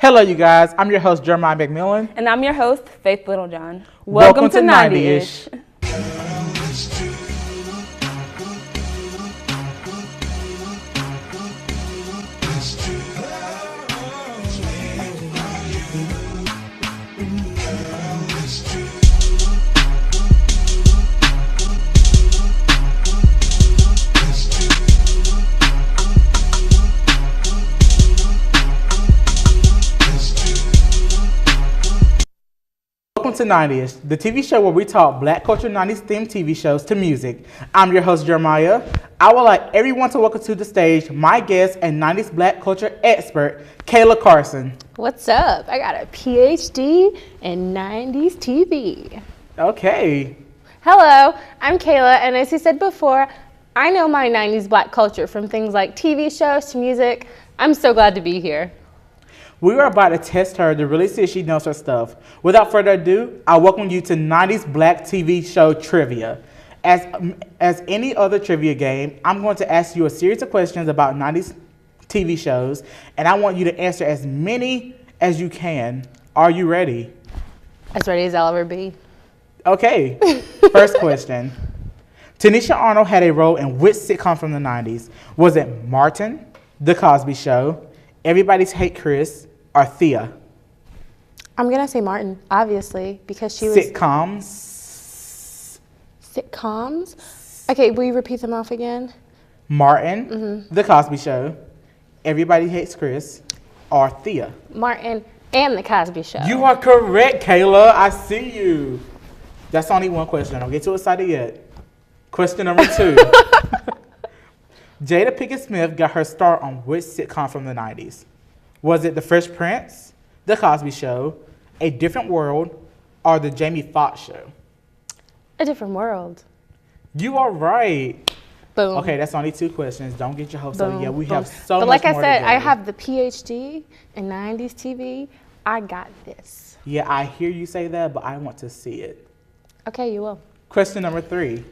Hello, you guys. I'm your host, Jeremiah McMillan. And I'm your host, Faith Littlejohn. Welcome to 90-ish. Welcome to 90-ish, the TV show where we talk black culture 90s themed TV shows to music. I'm your host, Jeremiah. I would like everyone to welcome to the stage my guest and 90s black culture expert, Kayla Carson. What's up? I got a PhD in 90s TV. Okay. Hello, I'm Kayla, and as he said before, I know my 90s black culture from things like TV shows to music. I'm so glad to be here. We are about to test her to really see if she knows her stuff. Without further ado, I welcome you to 90s Black TV Show Trivia. As any other trivia game, I'm going to ask you a series of questions about 90s TV shows, and I want you to answer as many as you can. Are you ready? As ready as I'll ever be. Okay, first question. Tanisha Arnold had a role in which sitcom from the 90s? Was it Martin, The Cosby Show, Everybody's Hate Chris, or Thea? I'm going to say Martin, obviously, because she was... Sitcoms? Okay, will you repeat them off again? Martin, The Cosby Show, Everybody Hates Chris, or Thea? Martin and The Cosby Show. You are correct, Kayla. I see you. That's only one question. Don't get too excited yet. Question number 2. Jada Pinkett Smith got her start on which sitcom from the 90s? Was it The Fresh Prince, The Cosby Show, A Different World, or The Jamie Foxx Show? A Different World. You are right. Boom. Okay, that's only 2 questions. Don't get your hopes up yet. We have so But much like more I said, to go. I have the PhD in 90s TV. I got this. Yeah, I hear you say that, but I want to see it. Okay, you will. Question number 3.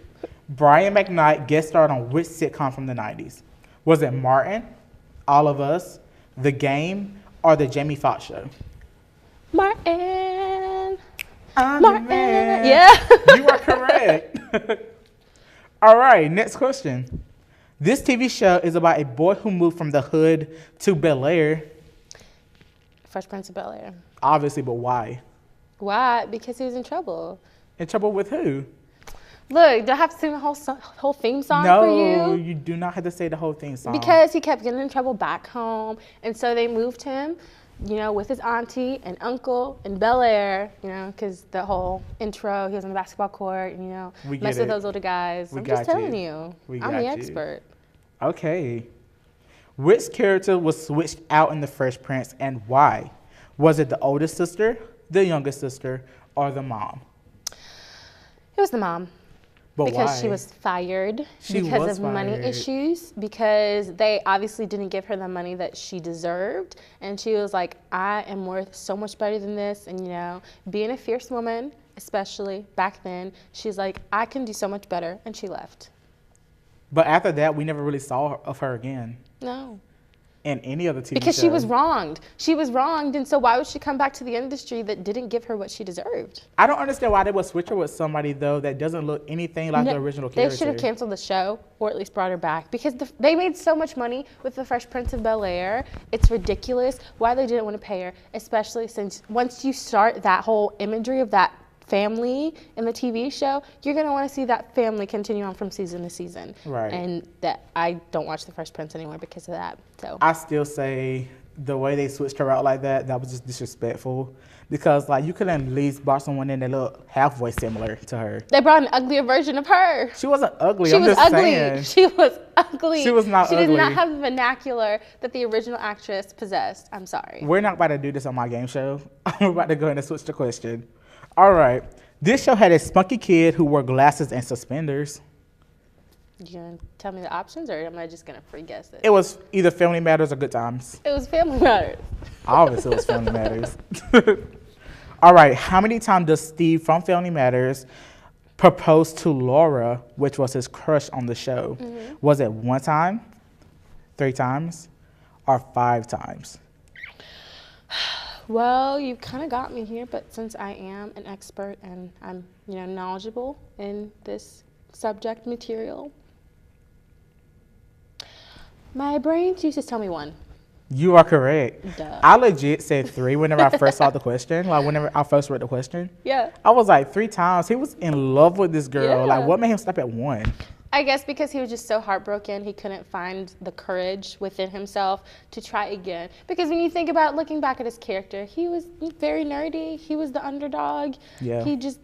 Brian McKnight guest starred on which sitcom from the 90s? Was it Martin, All of Us, The Game, or The Jamie Foxx Show? Martin. Martin. Yeah. You are correct. All right, next question. This TV show is about a boy who moved from the hood to Bel Air. Fresh Prince of Bel Air. Obviously, but why? Why? Because he was in trouble. In trouble with who? Look, do I have to sing the whole theme song No, for you? you do not have to say the whole theme song. Because he kept getting in trouble back home, and so they moved him, with his auntie and uncle in Bel Air, because the whole intro, he was on the basketball court, mess with those little guys. I'm just telling you. I'm the expert. Okay. Which character was switched out in The Fresh Prince and why? Was it the oldest sister, the youngest sister, or the mom? It was the mom. But because why? she was fired because of money issues, because they obviously didn't give her the money that she deserved. And she was like, I am worth so much better than this. And, being a fierce woman, especially back then, she's like, I can do so much better. And she left. But after that, we never really saw of her again. No. In any other TV Because show. she was wronged. She was wronged, and so why would she come back to the industry that didn't give her what she deserved? I don't understand why they would switch her with somebody, though, that doesn't look anything like the original character. They should have canceled the show, or at least brought her back, because they made so much money with The Fresh Prince of Bel Air. It's ridiculous why they didn't want to pay her, especially since once you start that whole imagery of that family in the TV show, you're going to want to see that family continue on from season to season. Right. And that I don't watch The Fresh Prince anymore because of that. So I still say the way they switched her out like that was just disrespectful. Because, you could at least brought someone in that looked halfway similar to her. They brought an uglier version of her. She wasn't ugly. She I'm was just ugly. saying. She was ugly. She was not ugly. She did not have the ugly. vernacular that the original actress possessed. I'm sorry. We're not about to do this on my game show. I'm about to go ahead and switch the question. All right. This show had a spunky kid who wore glasses and suspenders. You gonna tell me the options, or am I just gonna free guess it? It was either Family Matters or Good Times. It was Family Matters. Obviously, it was Family Matters. All right. How many times does Steve from Family Matters propose to Laura, which was his crush on the show? Was it 1 time, 3 times, or 5 times? Well, you kind of got me here, but since I am an expert and I'm, knowledgeable in this subject material, my brain used to tell me one. You are correct. Duh. I legit said 3 whenever I first saw the question. Like whenever I first read the question. Yeah. I was like 3 times. He was in love with this girl. Yeah. Like what made him stop at 1? I guess because he was just so heartbroken, he couldn't find the courage within himself to try again. Because when you think about looking back at his character, he was very nerdy. He was the underdog. Yeah. He just,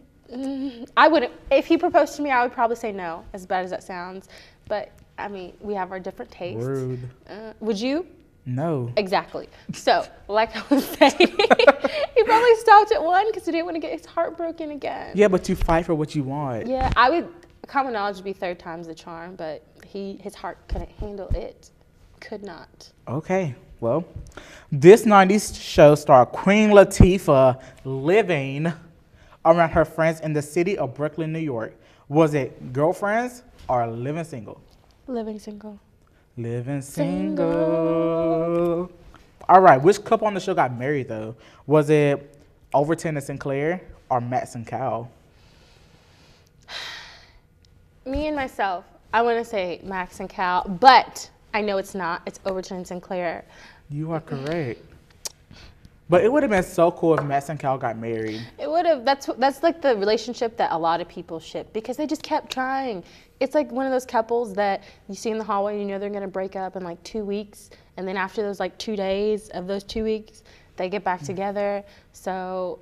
I wouldn't, if he proposed to me, I would probably say no, as bad as that sounds. But, I mean, we have our different tastes. Rude. Would you? No. Exactly. So, like I was saying, he probably stopped at 1 because he didn't want to get his heart broken again. Yeah, but you fight for what you want. Yeah, I would. Common knowledge would be 3rd time's the charm, but his heart couldn't handle it. Could not. Okay, well, this 90s show starred Queen Latifah living around her friends in the city of Brooklyn, New York. Was it Girlfriends or Living Single? Living single. Living Single. All right, which couple on the show got married, though? Was it Overton and Sinclair or Max and Cal? Me and myself, I want to say Max and Cal, but I know it's not. It's Overton and Sinclair. You are correct. But it would have been so cool if Max and Cal got married. It would have. That's like the relationship that a lot of people ship because they just kept trying. It's like one of those couples that you see in the hallway and you know they're going to break up in like 2 weeks. And then after those like 2 days of those 2 weeks, they get back together. So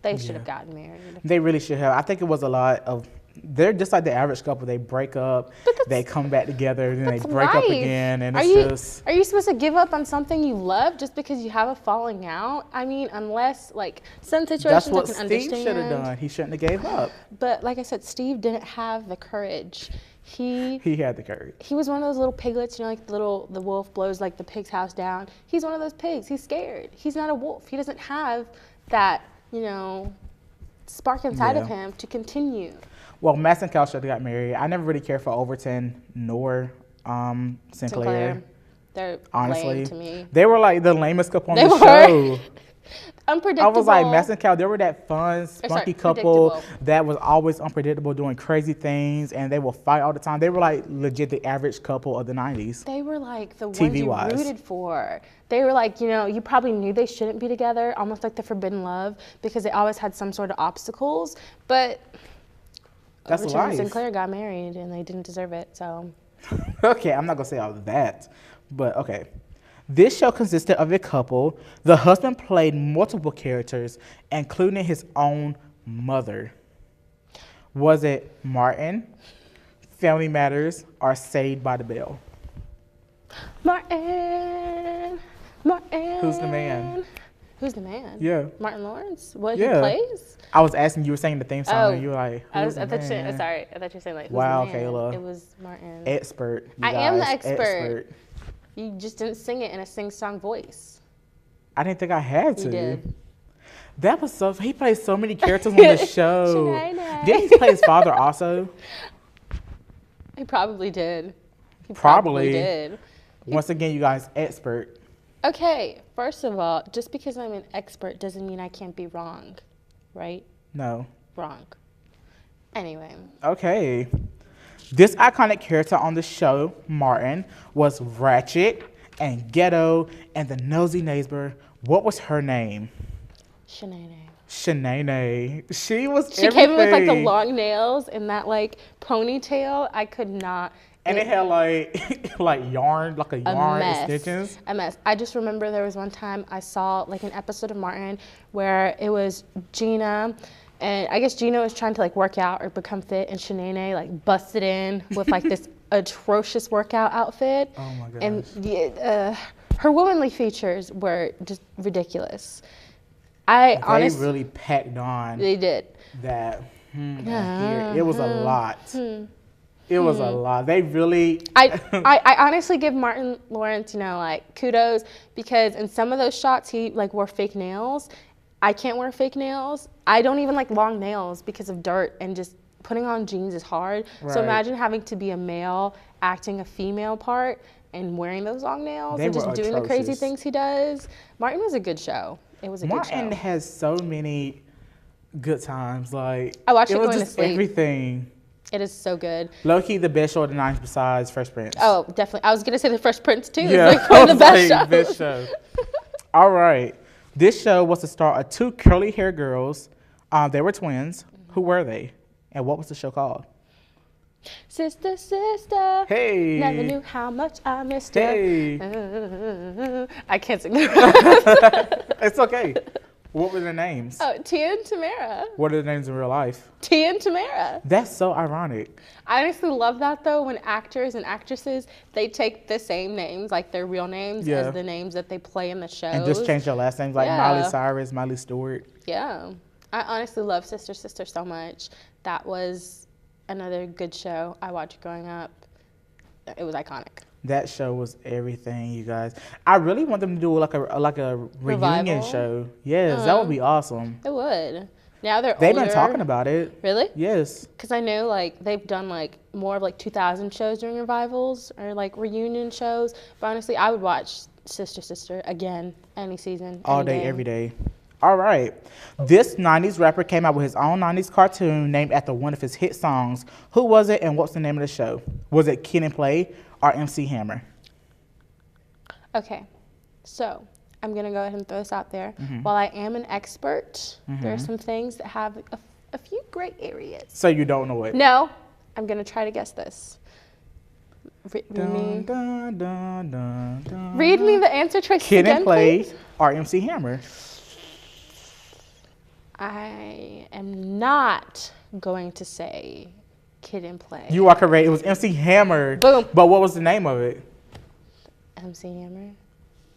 they should have gotten married. They really should have. I think it was a lot of, they're just like the average couple. They break up, they come back together, then they break up again, and Are it's you supposed to give up on something you love just because you have a falling out? I mean, unless like some situations that's what I can Steve understand. should have done. He shouldn't have gave up. But like I said, Steve didn't have the courage. He had the courage. He was one of those little piglets, like the wolf blows like the pig's house down. He's one of those pigs. He's scared. He's not a wolf. He doesn't have that, spark inside of him to continue. Well, Max and Cal should have got married. I never really cared for Overton nor Sinclair. They're honestly lame to me. They were like the lamest couple on They the were. show. Unpredictable. I was like, Max and Cal, they were that fun, spunky couple that was always unpredictable, doing crazy things, and they will fight all the time. They were like legit the average couple of the 90s. They were like the ones TV-wise. you rooted for. They were like, you probably knew they shouldn't be together, almost like the forbidden love, because they always had some sort of obstacles. But that's Overton and life. Sinclair got married, and they didn't deserve it. So. Okay, I'm not gonna say all of that, but okay. This show consisted of a couple. The husband played multiple characters, including his own mother. Was it Martin, Family Matters, or Saved by the Bell? Martin. Who's the man? Who's the man? Yeah. Martin Lawrence? What he plays? I was asking, you were saying the theme song, and you were like, I who's the thought man? sorry, I thought you were saying like, who's Wow, the man? Kayla. It was Martin. Expert. I am the expert. You just didn't sing it in a sing-song voice. I didn't think I had to. You did. That was so. He plays so many characters on the show. Shanae. Didn't he play his father also? He probably did. He Probably did. Once again, you guys, expert. Okay, first of all, just because I'm an expert doesn't mean I can't be wrong, right? No. Wrong. Anyway. Okay. This iconic character on the show, Martin, was ratchet and ghetto and the nosy neighbor. What was her name? Shanae. Shanae. She was She everything. came in with like the long nails and that like ponytail. I could not. And it had like like yarn, like a yarn mess. extensions. A mess. I just remember there was one time I saw like an episode of Martin where it was Gina, and I guess Gina was trying to like work out or become fit, and Shanae like busted in with like this atrocious workout outfit. Oh my gosh. And her womanly features were just ridiculous. Honestly, They really packed on they did. that. Here. It was a lot. It was a lot. They really. I honestly give Martin Lawrence, like kudos, because in some of those shots he like wore fake nails. I can't wear fake nails. I don't even like long nails because of dirt, and just putting on jeans is hard. Right. So imagine having to be a male acting a female part and wearing those long nails and just doing the crazy atrocious. things he does. Martin was a good show. It was a good show. Martin has so many good times. Like, I watched it it was going to just sleep. everything. It is so good. Low-key the best show of the 90s besides Fresh Prince. Oh, definitely. I was going to say The Fresh Prince, too. Yeah, It's like one of the best shows. best show. All right. This show was the star of two curly-haired girls. They were twins. Who were they? And what was the show called? Sister, sister. Hey. Never knew how much I missed Hey. you. I can't sing the rest. It's okay. What were their names? Oh, Tia and Tamara. What are their names in real life? Tia and Tamara. That's so ironic. I honestly love that, though, when actors and actresses, they take the same names, like their real names, Yeah. as the names that they play in the shows. And just change their last names, like Yeah. Miley Cyrus, Miley Stewart. Yeah. I honestly love Sister, Sister so much. That was another good show I watched growing up. It was iconic. That show was everything, you guys. I really want them to do like a reunion Revival? show. Yes, that would be awesome. It would. Now they're They've older. been talking about it. Really? Yes. Because I know like they've done like more of like 2000 shows during revivals or like reunion shows. But honestly, I would watch Sister Sister again any season. All any day, day. every day. All right. This 90s rapper came out with his own 90s cartoon named after one of his hit songs. Who was it and what's the name of the show? Was it Kid and Play or MC Hammer? Okay, so I'm gonna go ahead and throw this out there. While I am an expert, there are some things that have a few gray areas. So you don't know it. No, I'm gonna try to guess this. Read Dun, dun, dun, dun, dun, me the answer choices Kid again, and Play please. or MC Hammer? I am not going to say Kid and Play. You are correct. It was MC Hammer. Boom. But what was the name of it? MC Hammer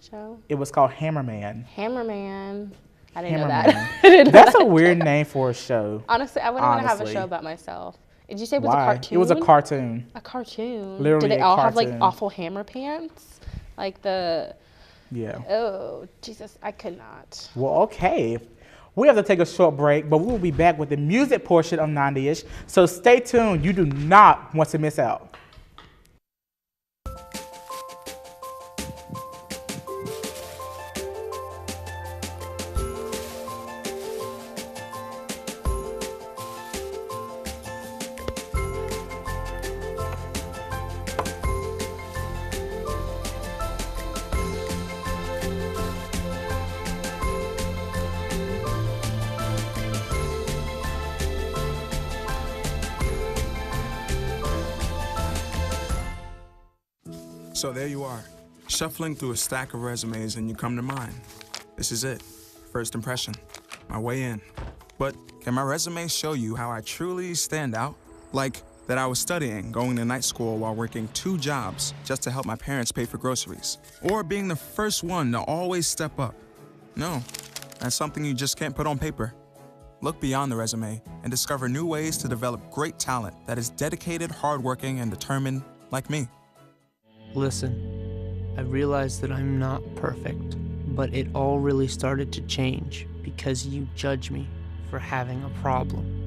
show? It was called Hammerman. Hammerman. I didn't know Hammerman. that. I didn't know That's that. a weird name for a show. Honestly, I wouldn't want to have a Honestly. show about myself. Did you say it was Why? a cartoon? It was a cartoon. A cartoon. Literally Did they a all have like cartoon. awful hammer pants? Like the, Yeah. oh, Jesus, I could not. Well, okay. We have to take a short break, but we will be back with the music portion of 90ish. So stay tuned. You do not want to miss out. So there you are, shuffling through a stack of resumes and you come to mine. This is it, first impression, my way in. But can my resume show you how I truly stand out? Like that I was studying, going to night school while working 2 jobs just to help my parents pay for groceries. Or being the first one to always step up. No, that's something you just can't put on paper. Look beyond the resume and discover new ways to develop great talent that is dedicated, hardworking, and determined like me. Listen, I realize that I'm not perfect, but it all really started to change because you judge me for having a problem.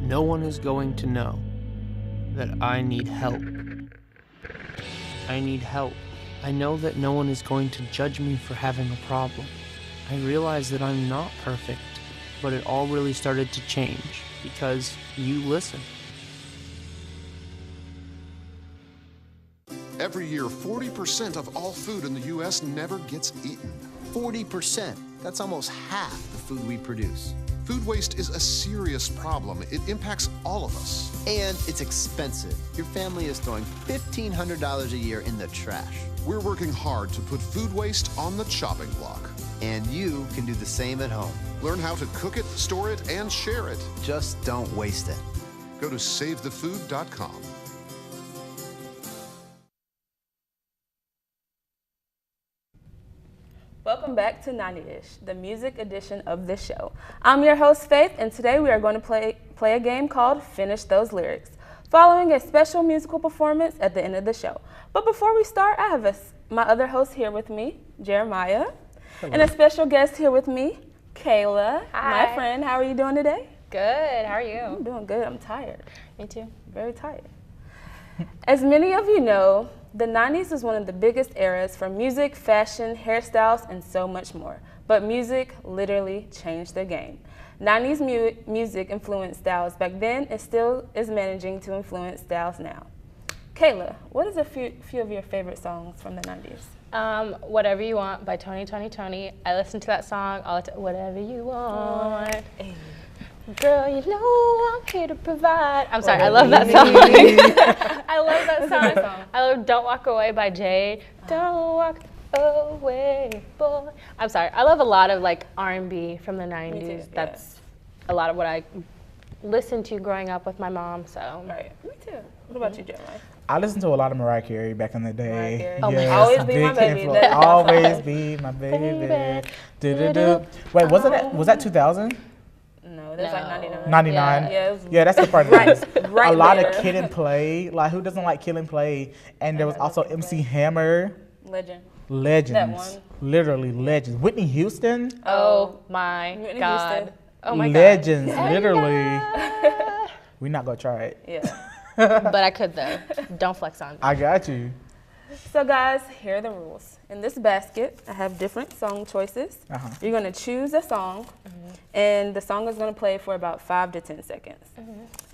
No one is going to know that I need help. I need help. I know that no one is going to judge me for having a problem. I realize that I'm not perfect, but it all really started to change because you listen. Every year, 40% of all food in the U.S. never gets eaten. 40%. That's almost half the food we produce. Food waste is a serious problem. It impacts all of us. And it's expensive. Your family is throwing $1,500 a year in the trash. We're working hard to put food waste on the chopping block. And you can do the same at home. Learn how to cook it, store it, and share it. Just don't waste it. Go to savethefood.com. Welcome back to 90ish, the music edition of this show. I'm your host, Faith, and today we are going to play a game called Finish Those Lyrics, following a special musical performance at the end of the show. But before we start, I have my other host here with me, Jeremiah, and a special guest here with me, Kayla, Hi. my friend. How are you doing today? Good. How are you? I'm doing good. I'm tired. Me too. Very tired. As many of you know, The 90s was one of the biggest eras for music, fashion, hairstyles, and so much more. But music literally changed the game. 90s music influenced styles back then and still is managing to influence styles now. Kayla, what is a few of your favorite songs from the 90s? Whatever You Want by Tony. I listen to that song all the time. Whatever you want. Girl, you know I'm here to provide. I'm sorry, I love that song. I love that song. I love Don't Walk Away by Jay. Don't walk away, boy. I'm sorry, I love a lot of like R&B from the 90s. That's a lot of what I listened to growing up with my mom, so. Right, me too. What about you, Jeremiah? I listened to a lot of Mariah Carey back in the day. Oh, yes, Always Be My big Baby. influence. Always Be My Baby. Do-do-do. Wait, was that 2000? No, that's like 99. 99. Yeah, that's the part. right a lot there. of Kid and Play. Like, who doesn't like Kid and Play? And there was also MC Hammer. Legends. That one. Literally legends. Whitney Houston. Oh my Whitney God. Houston. Oh my Legends, God. literally. We're not gonna try it. Yeah. But I could though. Don't flex on me. I got you. So guys, here are the rules. In this basket, I have different song choices. You're gonna choose a song, and the song is gonna play for about 5 to 10 seconds.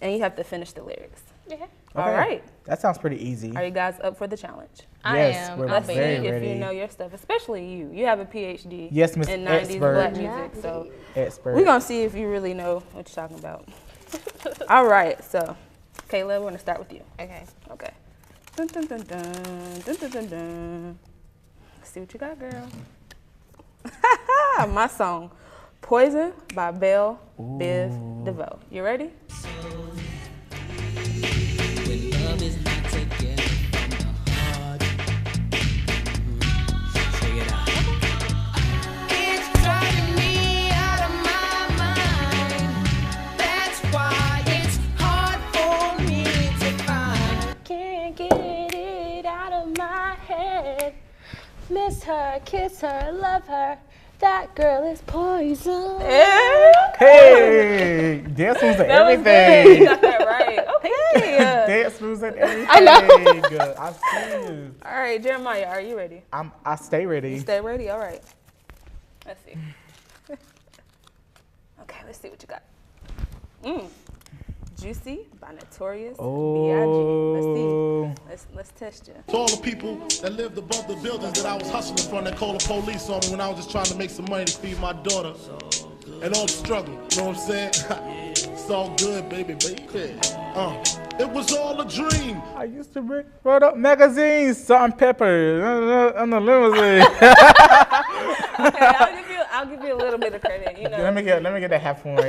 And you have to finish the lyrics. Okay. All right. That sounds pretty easy. Are you guys up for the challenge? Yes, I am. we're Let's see very if ready. you know your stuff, especially you. You have a PhD Yes, Miss in 90s Expert. black music, so Expert. we're gonna see if you really know what you're talking about. All right, so Kayla, we're gonna start with you. Okay. Okay. Dun, dun, dun, dun, dun, dun, dun, dun. Let's see what you got, girl. My song, Poison by Belle Biv DeVoe. You ready? Miss her, kiss her, love her. That girl is poison. Hey, dance moves and That was good. everything. You got that right. Okay. Dance moves and everything. I know. Good. I see you. All right, Jeremiah, are you ready? I stay ready. Stay ready? All right. Let's see. Okay, let's see what you got. Juicy by Notorious Oh. B.I.G. Let's test you. To all the people that lived above the buildings that I was hustling from that called the police on me when I was just trying to make some money to feed my daughter. And all the struggle, you know what I'm saying? It's all good, baby. It was all a dream. I used to bring brought up magazines, salt and pepper, on the limousine. Okay, I'll give you a little bit of credit. You know, let me get that half point.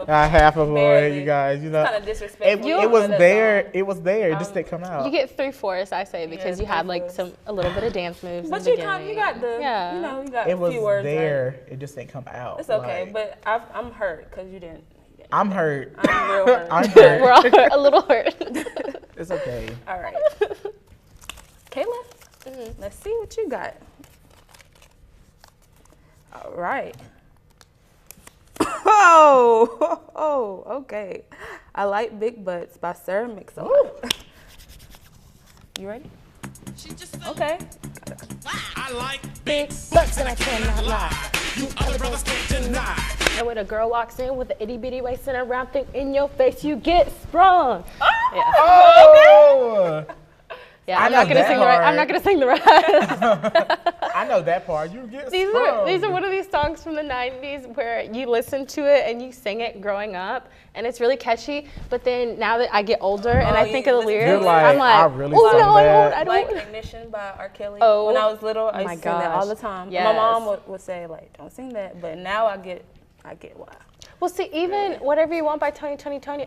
half a point, you guys. You know, kind of disrespectful. it was there. It was there. It just didn't come out. You get 3/4, I say, because you had like 3/4. a little bit of dance moves. But in the you beginning. got the, you know, you got It a was few words there. right. It just didn't come out. It's okay, Like, but I'm hurt because you didn't. I'm hurt. I'm real hurt. I'm hurt. We're all a little hurt. It's okay. All right. Kayla, let's see what you got. All right. Oh, okay. I Like Big Butts by Sarah Mix-a-Lot. You ready? Okay. I like Big butts and I cannot lie. you other brothers can't deny. And when a girl walks in with an itty bitty waist and a round thing in your face, you get sprung. Yeah. Oh! Yeah, I I'm know not gonna that sing the rest. I'm part. not gonna sing the rest. I know that part. You get These sprung. are one of these songs from the 90s where you listen to it and you sing it growing up and it's really catchy, but then now that I get older and I think of the lyrics, You're like, I'm like, I really oh sung no, that. I Like don't. Ignition by R. Kelly. Oh, when I was little, I my used to sing that all gosh. the time. Yes. My mom would say like, "Don't sing that," but now I get why. Well, see, even Whatever You Want by Tony,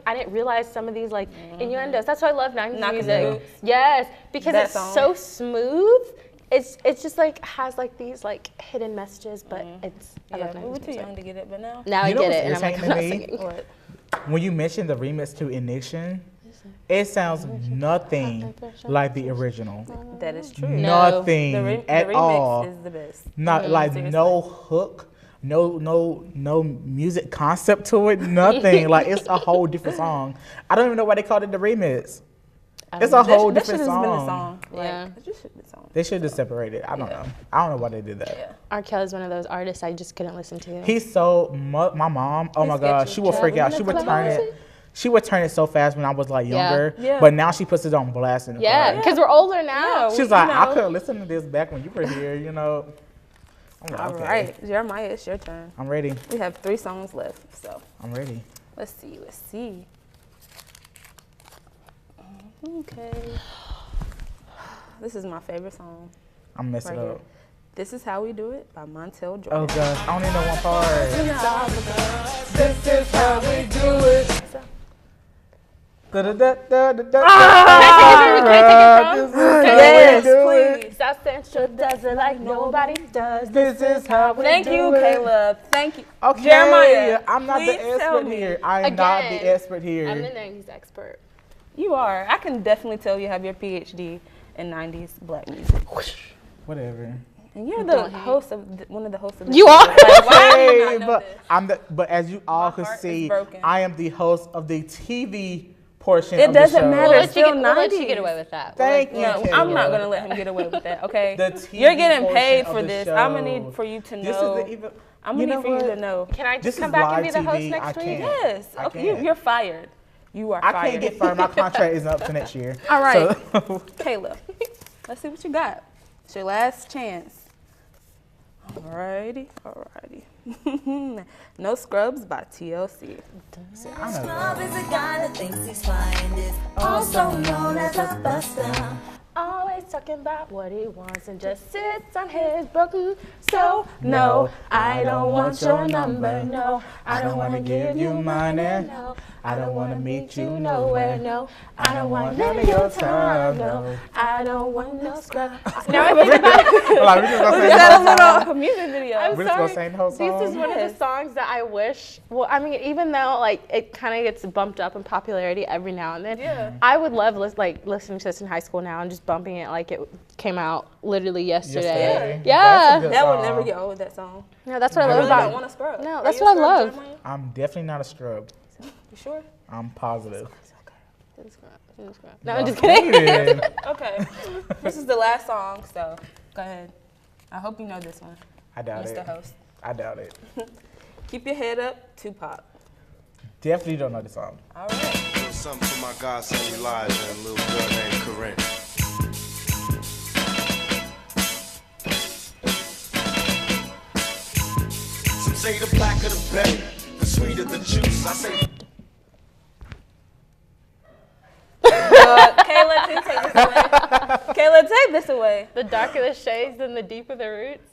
I didn't realize some of these like innuendos. That's why I love 90s Knocking the music. Boots. Yes, because That it's song. so smooth. It's just like has like these like hidden messages, but it's I Yeah, love we 90s were too music. young to get it, but now. Now I You know get what's it, and I'm like, I'm not irritating to me? singing. What? When you mentioned the remix to Ignition, it sounds nothing like the original. That is true. Nothing The at remix all. is the best. Not like Seriously. no hook, no music concept to it, nothing. Like it's a whole different song. I don't even know why they called it the remix. It's a whole This should different have been a song. song. Like, Yeah. it just should have been a song. They should have separated. I don't know. I don't know why they did that. Yeah. R. Kelly's one of those artists I just couldn't listen to. He's so my mom. Oh my God, she would freak out. She would turn it. She would turn it so fast when I was like younger. Yeah. But now she puts it on blast in the Yeah, car. because we're older now. Yeah, She's like, I couldn't listen to this back when you were here. You know. I'm like, All okay. right, Jeremiah, it's your turn. I'm ready. We have 3 songs left, so I'm ready. let's see. Okay. This is my favorite song. I'm messing Right up. here. This Is How We Do It by Montel Jordan. Oh gosh, I only know one part. This is how we do it. Yes, please. South Central does it like nobody does. This is how we Thank do you, it. Caleb. Thank you. Okay, Jeremiah, I'm not the please tell expert me. here. I am not Again, the expert here. I'm the 90s expert. You are. I can definitely tell you have your PhD in 90s black music. Whatever. And you're the host of one of the hosts of this You show. are? Like, why do you Hey, not know but this? but as you all My can heart is see, broken. I am the host of the TV portion It of the doesn't show. matter. We'll It's still we'll let you 90s. get away with that. Thank you. No, I'm not gonna let him get away with that. Okay, The TV you're getting portion paid of for the this. show. I'm gonna need for you to know. This isn't even. I'm you gonna know need for you what? to know. Can I just This come is back and be live the host TV. next I week? can't. Yes. I Okay, can't. you're fired. You are I fired. can't get fired. My contract isn't up to next year. All right, So- Kayla. Let's see what you got. It's your last chance. Alrighty. No Scrubs by TLC. I know Scrub that. is a guy that thinks he's fine, is also known as a buster. Always talking about what he wants and just sits on his broken soul. No, I don't want your number. No, I don't want to give you mine. No, I don't want to meet you nowhere. No, I don't want none of your time. No, I don't want no scrub. Now I think about it. Like, we just gonna We sing just the had whole a song. little music video. I'm We're just gonna sorry. sing the whole song. This is one of the songs that I wish. Well, I mean, even though like it kind of gets bumped up in popularity every now and then, Yeah. I would love listening to this in high school now and just bumping it like it came out literally yesterday. Yesterday. Yeah. That's a good That would song. never get old, that song. No, that's what I I love really about don't it. want to scrub. No, Are that's you what a I scrub, love. Jeremiah? I'm definitely not a scrub. You sure? I'm positive. No, I'm just kidding. kidding. Okay. This is the last song, so go ahead. I hope you know this one, I doubt Mr. it. Host. I doubt it. Keep your head up, Tupac. Definitely don't know the song. All right. Something for my godson Elijah and a little girl named Corinne. Some say the blacker the berry, the sweeter the juice. I say Kayla, please take this away. Kayla, take this away. The darker the shades, then the deeper the roots.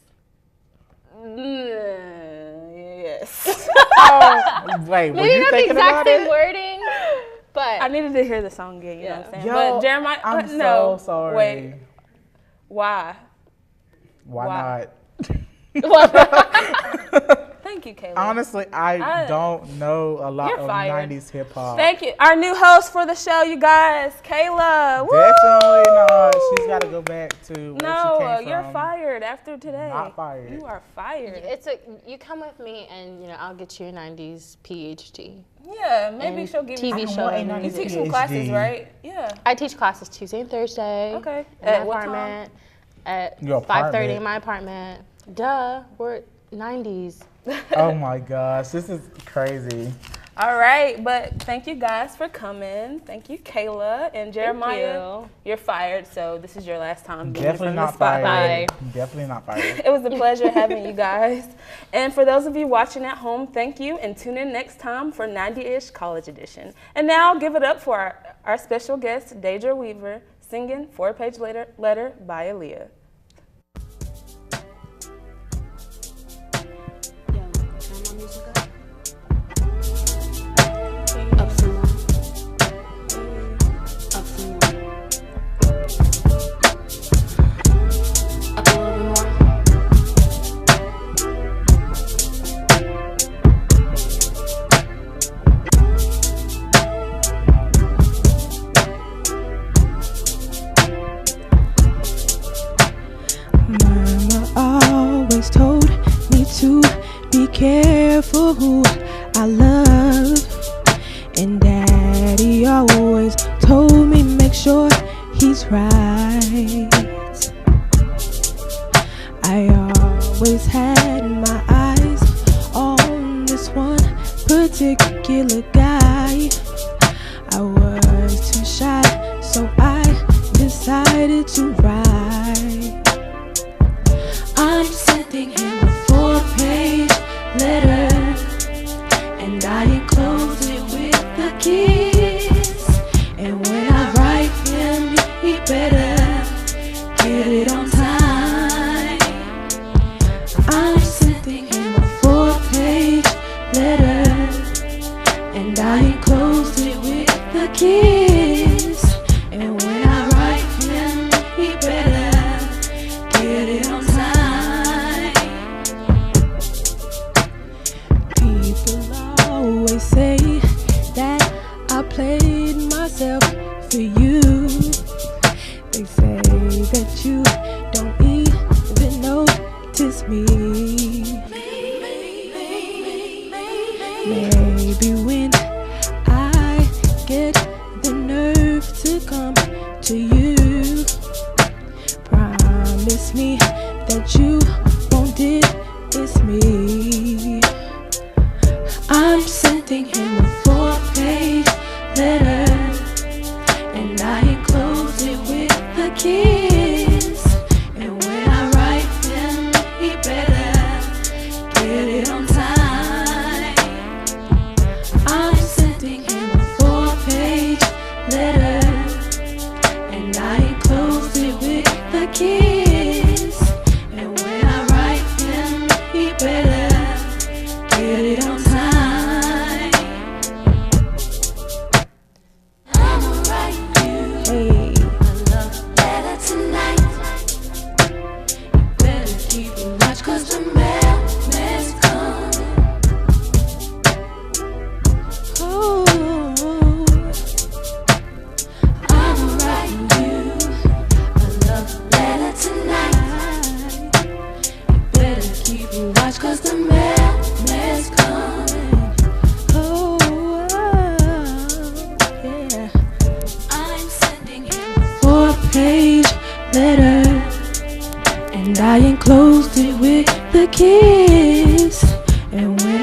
Yes. Wait, were Maybe you not the thinking about exact same it? wording, but I needed to hear the song again, you know what I'm saying? Yo, But Jeremiah, I'm no. so sorry. Wait. Why? Why Why? not? Thank you, Kayla. Honestly, I don't know a lot You're of fired. 90s hip hop. Thank you. Our new host for the show, you guys, Kayla. Woo! Definitely not. She's got to go back to where she No, came you're from. fired after today. Not fired. You are fired. you come with me and I'll get you a 90s PhD. Yeah, maybe And she'll give you TV I show. want a and 90s You music. teach some classes, right? Yeah. I teach classes Tuesday and Thursday. Okay. In my At what apartment. At Your 5:30 apartment? in my apartment. Duh, we're 90s. Oh my gosh, this is crazy. All right, but thank you guys for coming. Thank you, Kayla and Jeremiah. You're fired, so this is your last time being Definitely in front not of the spotlight. fired. Definitely not fired. It was a pleasure having you guys. And for those of you watching at home, thank you, and tune in next time for 90-ish College Edition. And now give it up for our special guest, Deidre Weaver, singing 4-Page Letter by Aaliyah. Mama always told me to be careful who I love, and Daddy always told me make sure right. I always had my eyes on this one particular guy. I was too shy, so I decided to write. I'm sending him a 4-page letter, and I enclosed it with a kiss. And when I write him, he better get it on time. I'm sending him a 4-page letter, and I enclosed it with a kiss. And when I write him, he better get it on time. People always say that I played myself for you. They say that you don't even notice me. Maybe when I get the nerve to come to you, promise me that you won't diss me. I'm sending him a 4-page letter, and I enclosed it with a kiss. And when I write him, he better get it on time. I'm sending him a 4-page letter, and I enclosed it with a kiss. And when I write him, he better get it on time. I'ma write you a love letter tonight. You better keep it watch, 'cause the mailman's coming. Oh, I'ma write you a love letter tonight. You better keep it watch, 'cause the mailman's coming. Oh, yeah. I'm sending him a 4-page letter, and I enclosed it with the kiss. And when